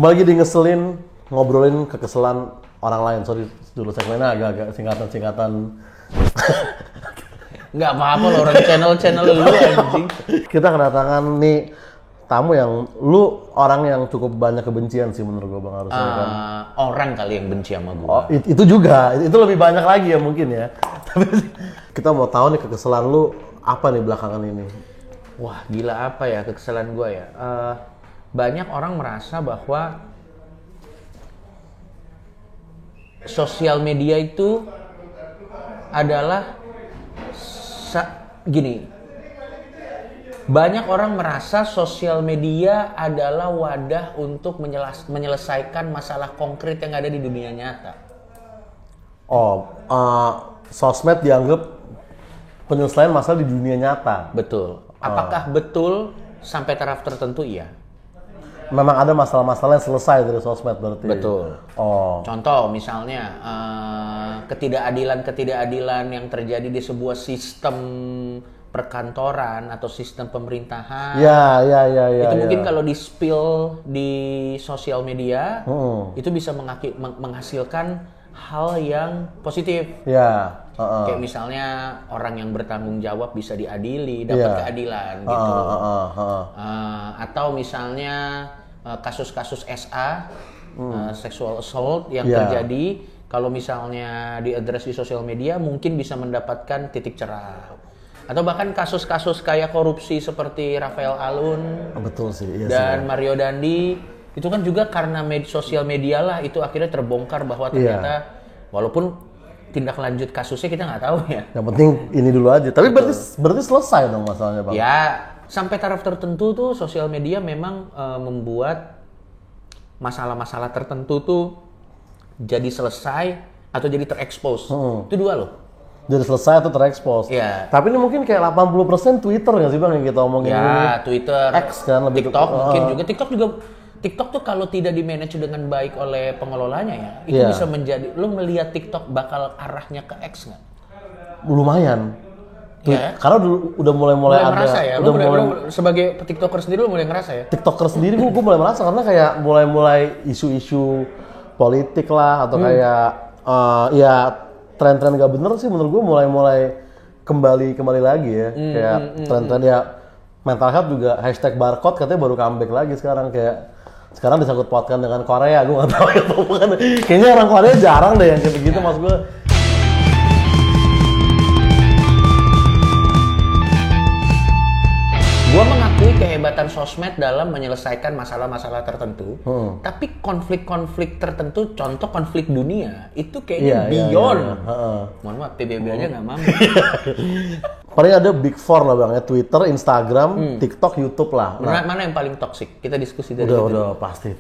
Kembali lagi di ngeselin, ngobrolin kekesalan orang lain. Sorry, dulu segmennya agak-agak singkatan-singkatan. Nggak apa-apa loh, orang channel lu anjing. Kita kedatangan nih tamu yang lu orang yang cukup banyak kebencian sih menurut gua Bang harusnya kan. Orang kali yang benci sama gua. Oh, itu juga, itu lebih banyak lagi ya mungkin ya. Tapi kita mau tahu nih kekesalan lu apa nih belakangan ini? Wah, gila apa ya kekesalan gua ya? Banyak orang merasa bahwa sosial media itu adalah gini. Banyak orang merasa sosial media adalah wadah untuk menyelesaikan masalah konkret yang ada di dunia nyata. Sosmed dianggap penyelesaian masalah di dunia nyata. Betul. Apakah betul sampai taraf tertentu? Iya. Memang ada masalah-masalah yang selesai dari sosmed berarti. Betul. Contoh misalnya ketidakadilan yang terjadi di sebuah sistem perkantoran atau sistem pemerintahan. Ya. Itu mungkin kalau di-spill di sosial media, itu bisa menghasilkan hal yang positif. Ya. Kayak misalnya orang yang bertanggung jawab bisa diadili, dapat keadilan gitu. Atau misalnya kasus-kasus SA, sexual assault yang terjadi, kalau misalnya diadres di sosial media mungkin bisa mendapatkan titik cerah. Atau bahkan kasus-kasus kayak korupsi seperti Rafael Alun Betul sih, iya dan sih. Mario Dandi, itu kan juga karena sosial media lah itu akhirnya terbongkar bahwa ternyata walaupun tindak lanjut kasusnya kita nggak tahu ya. Yang penting ini dulu aja. Tapi berarti selesai dong masalahnya Bang? Ya, sampai taraf tertentu tuh sosial media memang membuat masalah-masalah tertentu tuh jadi selesai atau jadi terekspos. Itu dua loh. Jadi selesai atau terekspos. Iya. Tapi ini mungkin kayak 80% Twitter nggak sih Bang yang kita omongin ini? Ya, Twitter, X kan lebih TikTok mungkin juga. TikTok tuh kalau tidak di-manage dengan baik oleh pengelolanya ya, itu bisa menjadi, lu melihat TikTok bakal arahnya ke X nggak? Lumayan. Ya. Karena udah mulai ada. Merasa ya, lu sebagai TikToker sendiri lu mulai ngerasa ya? TikToker sendiri gue mulai merasa karena kayak mulai isu-isu politik lah atau kayak ya tren-tren gak bener sih menurut gue mulai kembali lagi ya. Kayak tren-tren ya mental health juga hashtag barcode katanya baru comeback lagi sekarang kayak sekarang disangkut pautkan dengan Korea, gue nggak tahu ya bukan. Kayaknya orang Korea jarang deh yang kayak begitu maksud gue. Gua mengakui kehebatan sosmed dalam menyelesaikan masalah-masalah tertentu, tapi konflik-konflik tertentu, contoh konflik dunia, itu kayaknya beyond. Mohon maaf, PBB aja nggak mampu. Paling ada big four lah Bang ya, Twitter, Instagram, TikTok, YouTube lah. Nah, mana yang paling toksik? Kita diskusi dari udah pasti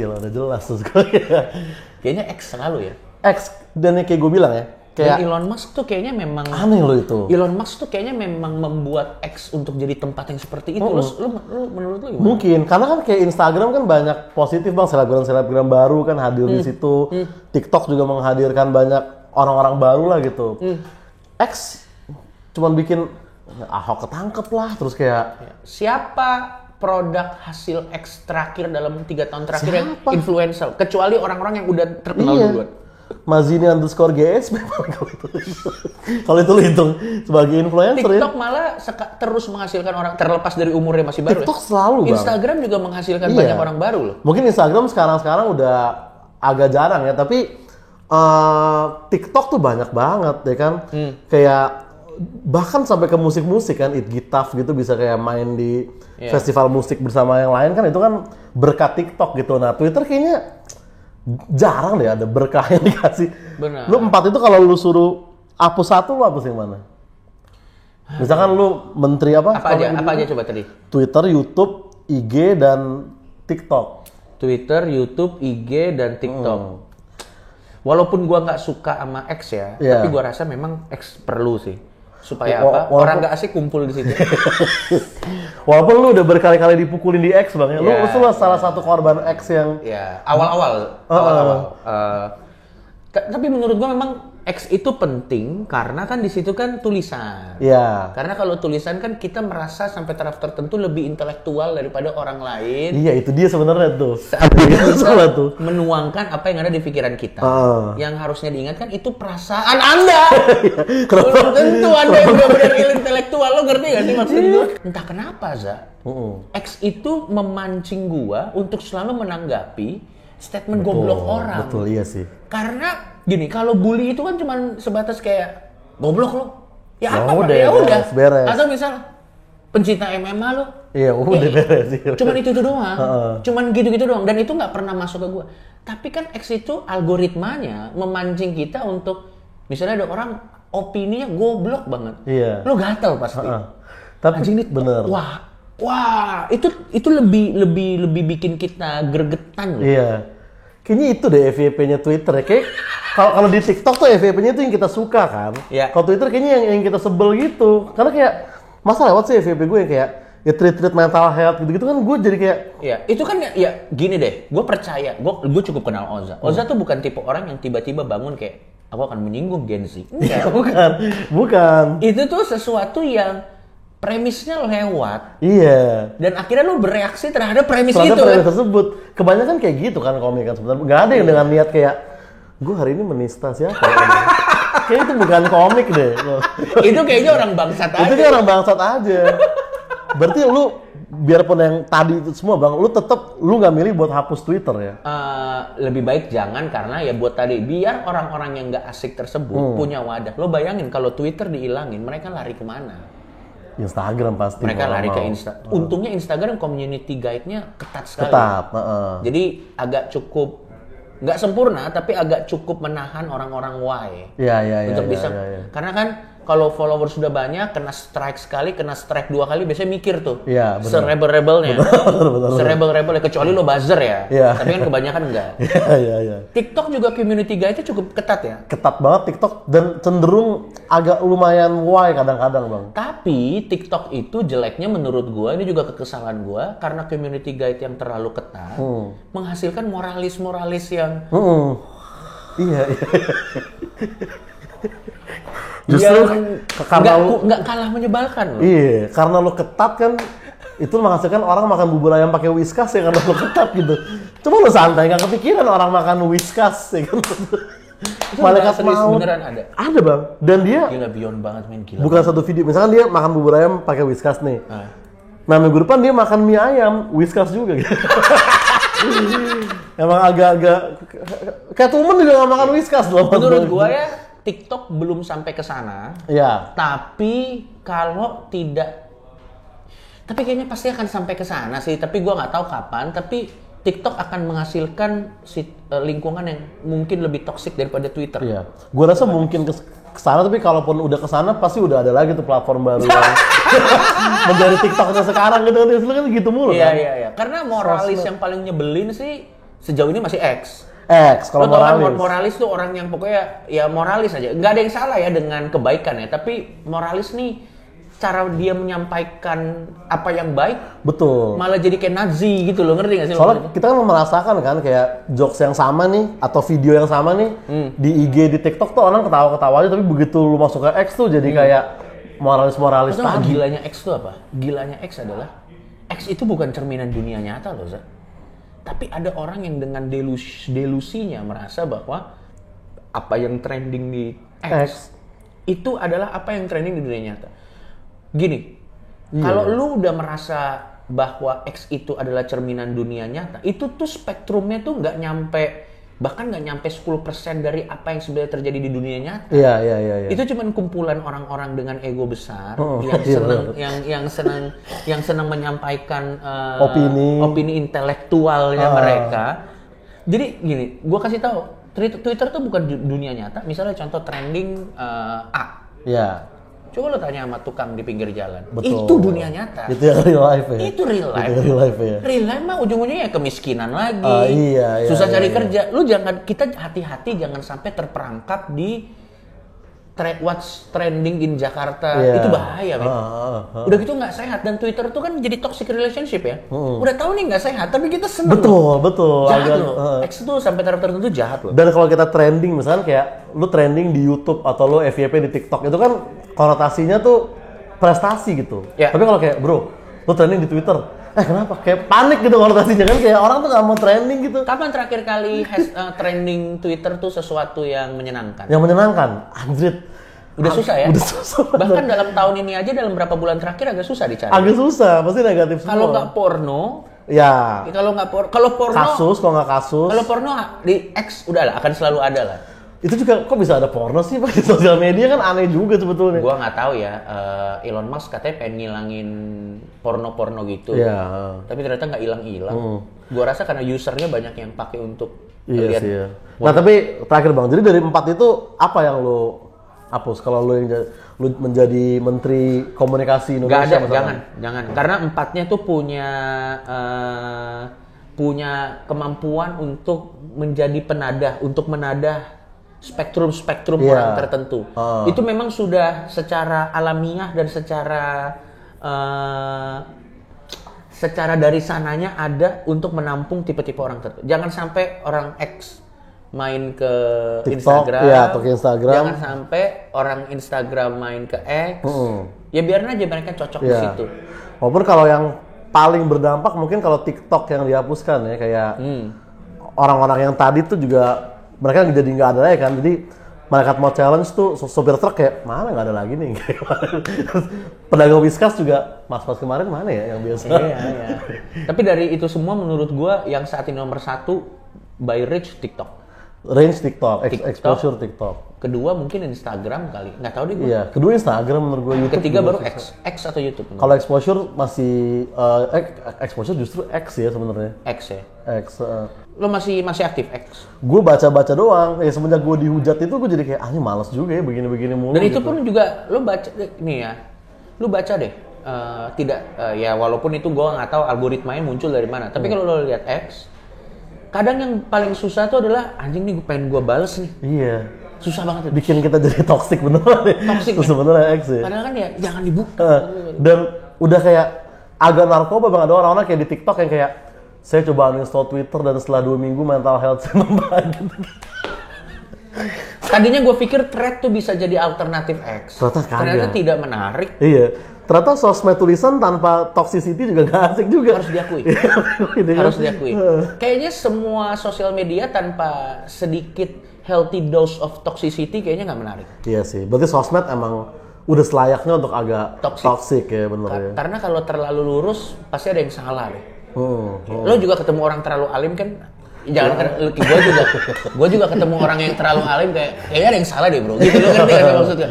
lah, udah jelas terus. Kayaknya X selalu ya. X, dan kayak gue bilang ya, kayak Elon Musk tuh kayaknya memang aneh loh itu. Elon Musk tuh kayaknya memang membuat X untuk jadi tempat yang seperti itu. Lu menurut lu gimana? Mungkin karena kan kayak Instagram kan banyak positif Bang, selebgram baru kan hadir di situ. TikTok juga menghadirkan banyak orang-orang baru lah gitu. X cuman bikin Ahok ketangkep lah terus kayak siapa produk hasil X terakhir dalam 3 tahun terakhir yang influencer kecuali orang-orang yang udah terkenal duluan. Mazini_GS memang kalau itu lu hitung sebagai influencer. TikTok malah terus menghasilkan orang terlepas dari umurnya masih baru. TikTok selalu Bang. Instagram juga menghasilkan banyak orang baru loh. Mungkin Instagram sekarang udah agak jarang ya, tapi TikTok tuh banyak banget ya kan. Kayak bahkan sampai ke musik-musik kan, It Gitaf gitu bisa kayak main di festival musik bersama yang lain kan, itu kan berkat TikTok gitu. Nah Twitter kayaknya jarang deh ada berkah yang dikasih. Benar. Lu 4 itu kalau lu suruh hapus satu, lu hapus yang mana? Misalkan lu menteri apa? Apa aja coba tadi? Twitter, YouTube, IG, dan TikTok. Twitter, YouTube, IG, dan TikTok. Walaupun gua nggak suka sama X ya, tapi gua rasa memang X perlu sih. Supaya apa? Orang nggak asik kumpul di situ. Walaupun lu udah berkali-kali dipukulin di X Bang ya. Lu salah satu korban X yang awal-awal. Tapi menurut gua memang X itu penting karena kan di situ kan tulisan. Iya. Karena kalau tulisan kan kita merasa sampai taraf tertentu lebih intelektual daripada orang lain. Iya, itu dia sebenarnya tuh. Saat kita Salah tuh. menuangkan apa yang ada di pikiran kita. Yang harusnya diingatkan itu perasaan Anda. Belum tentu Anda yang benar-benar intelektual, lo ngerti gak sih maksud gue? Entah kenapa, Za. X itu memancing gua untuk selalu menanggapi statement goblok orang. Betul, iya sih. Karena gini, kalau bully itu kan cuma sebatas kayak goblok lo. Ya Ya apa? udah, Ya udah. beres. Atau misal pencinta MMA lo. Iya, udah beres sih. Cuman itu doang. Cuman gitu-gitu doang dan itu nggak pernah masuk ke gua. Tapi kan X itu algoritmanya memancing kita untuk misalnya ada orang opininya goblok banget. Iya. Lo gatel pasti. Tapi Anjing ini bener. Wah, itu lebih bikin kita gregetan loh. Iya. Kayaknya itu deh FYP-nya Twitter ya. Kayak kalau di TikTok tuh FYP-nya itu yang kita suka kan. Iya. Kalau Twitter kayaknya yang kita sebel gitu. Karena kayak masa lewat sih FYP gue yang kayak ya treat mental health gitu-gitu kan gue jadi kayak ya itu kan ya gini deh, gue percaya, gue cukup kenal Oza. Oza tuh bukan tipe orang yang tiba-tiba bangun kayak aku akan menyinggung Gen Z. Enggak. bukan. Itu tuh sesuatu yang premisnya lewat. Iya. Dan akhirnya lu bereaksi terhadap premis itu Premis kan. tersebut. Kebanyakan kayak gitu kan komik kan sebenarnya. Nggak ada yang dengan niat kayak gue hari ini menista siapa ya? Kayak itu bukan komik deh. Itu kayaknya orang bangsat aja. Itu kayak orang bangsat aja. Berarti lu biarpun yang tadi itu semua bang, lu nggak milih buat hapus Twitter ya? Lebih baik jangan karena ya buat tadi biar orang-orang yang nggak asik tersebut punya wadah. Lo bayangin kalau Twitter dihilangin, mereka lari kemana? Instagram pasti. Mereka lari ke Instagram. Untungnya Instagram community guide-nya ketat sekali. Ketat. Jadi agak cukup nggak sempurna tapi agak cukup menahan orang-orang Iya. untuk bisa. Karena kan kalau followers sudah banyak, kena strike sekali, kena strike 2 kali, biasanya mikir tuh. Iya, benar. Serebel-rebelnya. Betul. Serebel-rebelnya, kecuali lo buzzer ya. Iya. Tapi kan kebanyakan enggak. Iya. TikTok juga community guide-nya cukup ketat ya. Ketat banget TikTok dan cenderung agak lumayan kadang-kadang bang. Tapi TikTok itu jeleknya menurut gua, ini juga kekesalan gua, karena community guide yang terlalu ketat, menghasilkan moralis-moralis yang... Iya. Justru karena nggak kalah menyebalkan loh. Iya, karena lo ketat kan itu menghasilkan orang makan bubur ayam pakai Whiskas ya karena lo ketat gitu. Cuma lo santai, nggak kepikiran orang makan Whiskas ya kan. Malaikat maut beneran ada. Ada bang, dan dia gila beyond banget men, gila. Bukan satu video, misalkan dia makan bubur ayam pakai Whiskas nih. Nah minggu depan dia makan mie ayam Whiskas juga gitu. Emang agak-agak kayak Tumen juga nggak makan Whiskas loh. Menurut gua ya TikTok belum sampai ke sana. Iya. Tapi kalau tidak, tapi kayaknya pasti akan sampai ke sana sih. Tapi gua nggak tahu kapan. Tapi TikTok akan menghasilkan lingkungan yang mungkin lebih toksik daripada Twitter. Iya. Gua rasa mungkin ke sana, tapi kalaupun udah ke sana pasti udah ada lagi tuh platform baru yang menjadi TikToknya sekarang gitu kan gitu mulu kan. Iya. Karena moralis yang paling nyebelin sih sejauh ini masih X. Kalau moralis tuh orang yang pokoknya ya moralis aja. Nggak ada yang salah ya dengan kebaikan ya, tapi moralis nih cara dia menyampaikan apa yang baik betul malah jadi kayak Nazi gitu loh, ngerti nggak sih? Soalnya kita kan merasakan kan kayak jokes yang sama nih atau video yang sama nih di IG, di TikTok tuh orang ketawa-ketawa aja, tapi begitu lu masuk ke X tuh jadi kayak moralis tadi. Gilanya X tuh apa? Gilanya X adalah X itu bukan cerminan dunia nyata loh, Za. Tapi ada orang yang dengan delusinya merasa bahwa apa yang trending di X itu adalah apa yang trending di dunia nyata. Gini, kalau lu udah merasa bahwa X itu adalah cerminan dunia nyata, itu tuh spektrumnya tuh nggak nyampe, bahkan nggak nyampe 10% dari apa yang sebenarnya terjadi di dunia nyata. Iya. Itu cuma kumpulan orang-orang dengan ego besar yang senang menyampaikan opini intelektualnya mereka. Jadi gini, gua kasih tahu, Twitter tuh bukan dunia nyata. Misalnya contoh trending A. Iya. Coba lo tanya sama tukang di pinggir jalan. Betul. Itu dunia nyata. Itu yang real life ya. Itu real life. Ya. Real life mah ujung-ujungnya ya kemiskinan lagi. Iya. Susah cari kerja. Lu kita hati-hati jangan sampai terperangkap di what's trending in Jakarta itu bahaya, men. Udah gitu nggak sehat, dan Twitter tuh kan jadi toxic relationship ya. Udah tahu nih nggak sehat, tapi kita seneng. Betul. Jahat loh. X tuh sampai taraf tertentu jahat loh. Dan kalau kita trending, misalnya kayak lu trending di YouTube atau lu FYP di TikTok, itu kan konotasinya tuh prestasi gitu. Ya. Tapi kalau kayak bro, lu trending di Twitter, kenapa? Kayak panik gitu konotasinya kan, kayak orang tuh nggak mau trending gitu. Kapan terakhir kali trending Twitter tuh sesuatu yang menyenangkan? Yang menyenangkan, anjrit. Udah susah ya? Udah susah. Bahkan dalam tahun ini aja, dalam berapa bulan terakhir agak susah dicari. Agak susah, pasti negatif semua. Kalau nggak porno, ya. Kalau porno kalau nggak kasus. Kalau porno di X udah lah, akan selalu ada lah. Itu juga kok bisa ada porno sih Pak di sosial media, kan aneh juga sebetulnya. Gua nggak tahu ya, Elon Musk katanya pengen ngilangin porno gitu. Iya. Tapi ternyata nggak hilang-hilang. Gua rasa karena usernya banyak yang pakai untuk Iya lihat. sih. Ya. Nah tapi terakhir Bang, jadi dari 4 itu apa yang lo hapus kalau lo yang lu menjadi Menteri Komunikasi Indonesia? Nggak ada, jangan. Karena 4-nya tuh punya kemampuan untuk menjadi penadah, untuk menadah spektrum orang tertentu. Itu memang sudah secara alamiah dan secara dari sananya ada untuk menampung tipe-tipe orang tertentu. Jangan sampai orang X main ke TikTok, Instagram, atau ke Instagram. Jangan sampai orang Instagram main ke X. Ya biarin aja mereka cocok di situ. Walaupun kalau yang paling berdampak mungkin kalau TikTok yang dihapuskan ya, kayak orang-orang yang tadi tuh juga mereka jadi nggak ada lagi kan. Jadi mereka mau challenge tuh sopir truk kayak mana nggak ada lagi nih. Pedagang Whiskas juga mas-mas kemarin mana ya yang biasa. Iya. Tapi dari itu semua menurut gua yang saat ini nomor 1 by reach TikTok. Range TikTok, exposure TikTok. Kedua mungkin Instagram kali, nggak tahu deh gue. Iya, kedua Instagram menurut gue. YouTube. Ketiga baru X atau YouTube. Kalau exposure masih exposure justru X ya sebenarnya. X ya. X. Lo masih aktif X? Gue baca doang. Ya semenjak gue dihujat itu gue jadi kayak ini malas juga ya begini mulu. Dan itu pun juga lo baca nih ya. Lo baca deh. Ya walaupun itu gue nggak tahu algoritmanya muncul dari mana. Tapi kalau lo lihat X, kadang yang paling susah tuh adalah anjing nih pengen gue bales nih. Iya. Susah banget. Bikin kita jadi toxic beneran ya. Toxic. Sebenarnya X ya. Padahal kan ya jangan dibuka. Dan udah kayak agak narkoba Bang, ada orang-orang kayak di TikTok yang kayak saya coba uninstall Twitter dan setelah 2 minggu mental health saya membaik. Tadinya gue pikir thread tuh bisa jadi alternatif X. Ternyata tidak menarik. Iya. Ternyata sosmed tulisan tanpa toxicity juga gak asik juga. Harus diakui. Harus diakui. Kayaknya semua sosial media tanpa sedikit healthy dose of toxicity kayaknya nggak menarik. Iya sih. Berarti sosmed emang udah selayaknya untuk agak toxic ya bener ya. Karena kalau terlalu lurus pasti ada yang salah deh. Lo juga ketemu orang terlalu alim kan? Jangan gue juga ketemu orang yang terlalu alim kayaknya ada yang salah deh bro gitu, lo ngerti gak maksudnya?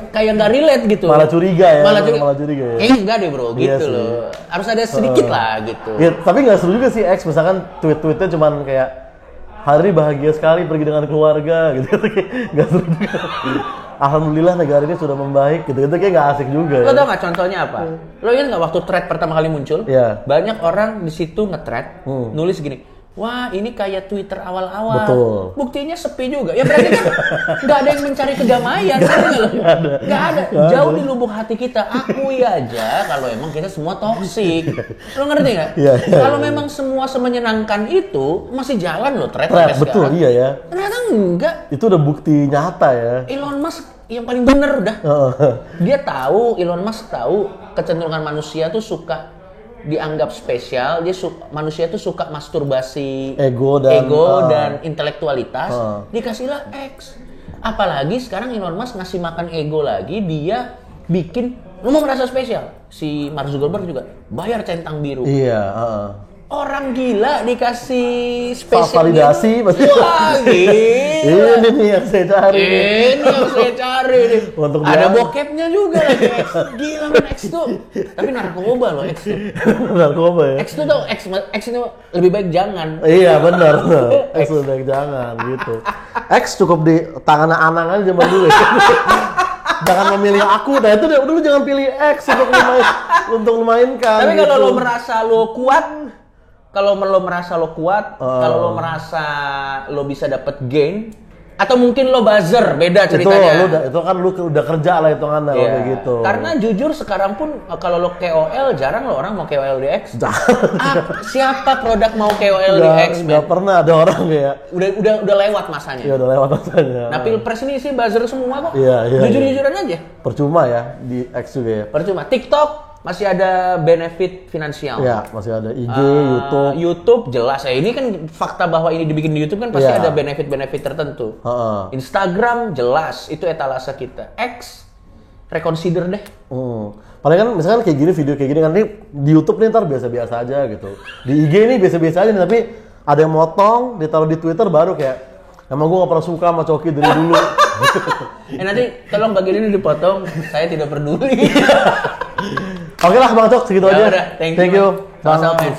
Kayak nggak relate gitu, malah curiga ya. Kayaknya enggak deh bro gitu loh, harus ada sedikit lah gitu ya. Tapi nggak seru juga sih X, misalkan tweetnya cuman kayak hari bahagia sekali pergi dengan keluarga gitu, nggak seru juga. Alhamdulillah negara ini sudah membaik gitu kayak nggak asik juga. Lo tau nggak contohnya apa? Lo ingat nggak waktu thread pertama kali muncul? Banyak orang di situ nge-thread nulis gini, wah ini kayak Twitter awal-awal. Betul. Buktinya sepi juga. Ya berarti kan nggak ada yang mencari kedamaian. Nggak ada. Jauh di lubuk hati kita. Akui aja kalau emang kita semua toksik. Lo ngerti nggak? Kalau memang semua semenyenangkan itu masih jalan loh thread. Betul iya ya. Ternyata enggak. Itu udah bukti nyata ya. Elon Musk yang paling bener udah. Elon Musk tahu kecenderungan manusia tuh suka dianggap spesial, manusia tuh suka masturbasi ego dan intelektualitas, dikasihlah X. Apalagi sekarang Elon Musk ngasih makan ego lagi, dia bikin lu mau merasa spesial. Si Mark Zuckerberg juga bayar centang biru. Iya. Orang gila dikasih spesial validasi pasti. Wah, ini nih yang saya cari. Ada bokepnya juga lagi. Gila men, X tuh. Tapi narkoba loh X tuh. Narkoba ya. X tuh tau, X itu lebih baik jangan. Iya benar. X lebih baik jangan gitu. X cukup di tangan Anang aja zaman dulu. Jangan memilih aku, nah itu dulu jangan pilih X untuk memainkan. Tapi kalau lo merasa lo kuat, kalau lo merasa lo bisa dapet gain, Atau mungkin lo buzzer, beda ceritanya. Itu kan lu udah kerja lah hitungannya Iya. kayak gitu. Karena jujur sekarang pun kalau lo KOL jarang lo orang mau KOL di X. Siapa produk mau KOL di X? Nggak pernah ada orang kayak. Udah lewat masanya. Iya udah lewat masanya. Nah Pilpres ini sih buzzer semua kok. Iya. Jujur-jujuran aja. Percuma ya di X juga ya. Percuma. TikTok masih ada benefit finansial. Iya, masih ada IG, YouTube. YouTube jelas ya. Ini kan fakta bahwa ini dibikin di YouTube kan pasti ada benefit-benefit tertentu. Instagram jelas itu etalase kita. X reconsider deh. Paling kan misalkan kayak gini video kayak gini kan nih di YouTube nih ntar biasa-biasa aja gitu. Di IG nih biasa-biasa aja nih, tapi ada yang motong, ditaruh di Twitter baru kayak emang gue gak pernah suka sama Coki dari dulu. Nanti tolong bagian ini dipotong, saya tidak peduli. Oke lah Bang Cok, segitu aja. Udah, thank you. Sama-sama.